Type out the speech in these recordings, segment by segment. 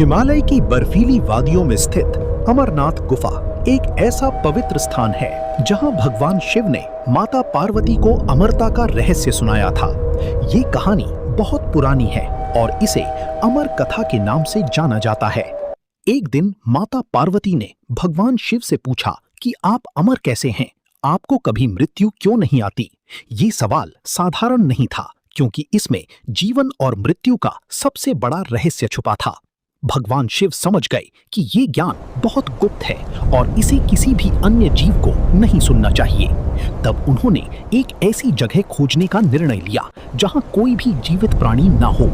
हिमालय की बर्फीली वादियों में स्थित अमरनाथ गुफा एक ऐसा पवित्र स्थान है जहां भगवान शिव ने माता पार्वती को अमरता का रहस्य सुनाया था। ये कहानी बहुत पुरानी है और इसे अमर कथा के नाम से जाना जाता है। एक दिन माता पार्वती ने भगवान शिव से पूछा कि आप अमर कैसे हैं? आपको कभी मृत्यु क्यों नहीं आती? ये सवाल साधारण नहीं था, क्योंकि इसमें जीवन और मृत्यु का सबसे बड़ा रहस्य छुपा था। भगवान शिव समझ गए कि ये ज्ञान बहुत गुप्त है और इसे किसी भी अन्य जीव को नहीं सुनना चाहिए। तब उन्होंने एक ऐसी जगह खोजने का निर्णय लिया जहां कोई भी जीवित प्राणी ना हो।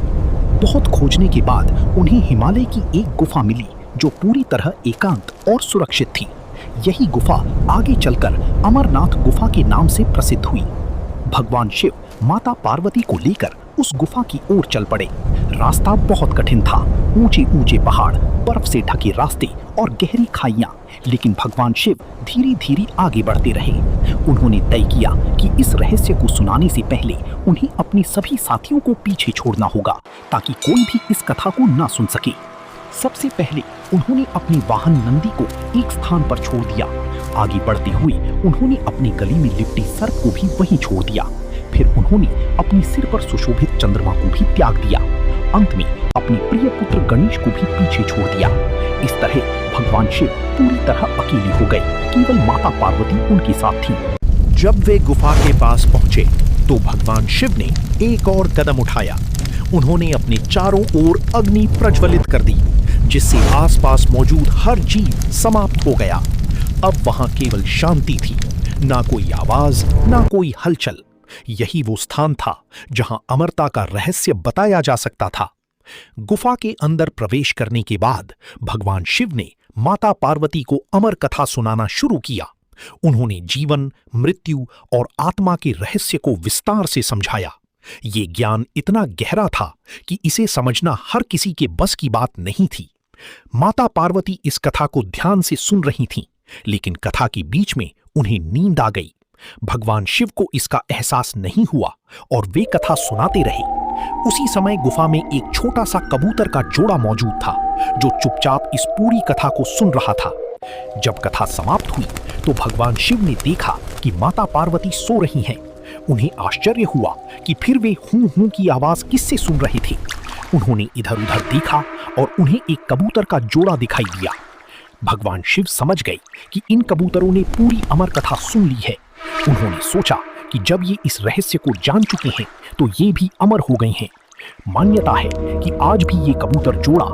बहुत खोजने के बाद उन्हें हिमालय की एक गुफा मिली जो पूरी तरह एकांत और सुरक्षित थी। यही गुफा आगे चलकर अमरनाथ गुफा के नाम से प्रसिद्ध हुई। भगवान शिव माता पार्वती को लेकर उस गुफा की ओर चल पड़े। रास्ता बहुत कठिन था, ऊंचे ऊंचे पहाड़, बर्फ से ढके रास्ते और गहरी खाइयां, लेकिन भगवान शिव धीरे धीरे आगे बढ़ते रहे। उन्होंने तय किया कि इस रहस्य को सुनाने से पहले उन्हें अपने सभी साथियों को पीछे छोड़ना होगा, ताकि कोई भी इस कथा को ना सुन सके। सबसे पहले उन्होंने अपने वाहन नंदी को एक स्थान पर छोड़ दिया। आगे बढ़ते हुए उन्होंने अपने गले में लिपटी सर्प को भी वहीं छोड़ दिया। फिर उन्होंने अपने सिर पर सुशोभित चंद्रमा को भी त्याग दिया। अंत में अपने प्रिय पुत्र गणेश को भी पीछे छोड़ दिया। इस तरह भगवान शिव पूरी तरह अकेले हो गए, केवल माता पार्वती उनके साथ थी। जब वे गुफा के पास पहुंचे तो भगवान शिव ने एक और कदम उठाया। उन्होंने अपने चारों ओर अग्नि प्रज्वलित कर दी, जिससे आसपास मौजूद हर जीव समाप्त हो गया। अब वहां केवल शांति थी, ना कोई आवाज, ना कोई हलचल। यही वो स्थान था जहां अमरता का रहस्य बताया जा सकता था। गुफा के अंदर प्रवेश करने के बाद भगवान शिव ने माता पार्वती को अमर कथा सुनाना शुरू किया। उन्होंने जीवन, मृत्यु और आत्मा के रहस्य को विस्तार से समझाया। ये ज्ञान इतना गहरा था कि इसे समझना हर किसी के बस की बात नहीं थी। माता पार्वती इस कथा को ध्यान से सुन रही थीं, लेकिन कथा के बीच में उन्हें नींद आ गई। भगवान शिव को इसका एहसास नहीं हुआ और वे कथा सुनाते रहे। उसी समय गुफा में एक छोटा सा कबूतर का जोड़ा मौजूद था, जो चुपचाप इस पूरी कथा को सुन रहा था। जब कथा समाप्त हुई तो भगवान शिव ने देखा कि माता पार्वती सो रही हैं। उन्हें आश्चर्य हुआ कि फिर वे हूं हूं की आवाज किससे सुन रहे थे। उन्होंने इधर उधर देखा और उन्हें एक कबूतर का जोड़ा दिखाई दिया। भगवान शिव समझ गए कि इन कबूतरों ने पूरी अमर कथा सुन ली है। उन्होंने सोचा कि जब ये इस रहस्य को जान चुके हैं तो ये भी अमर हो गए हैं। मान्यता है कि आज भी ये कबूतर जोड़ा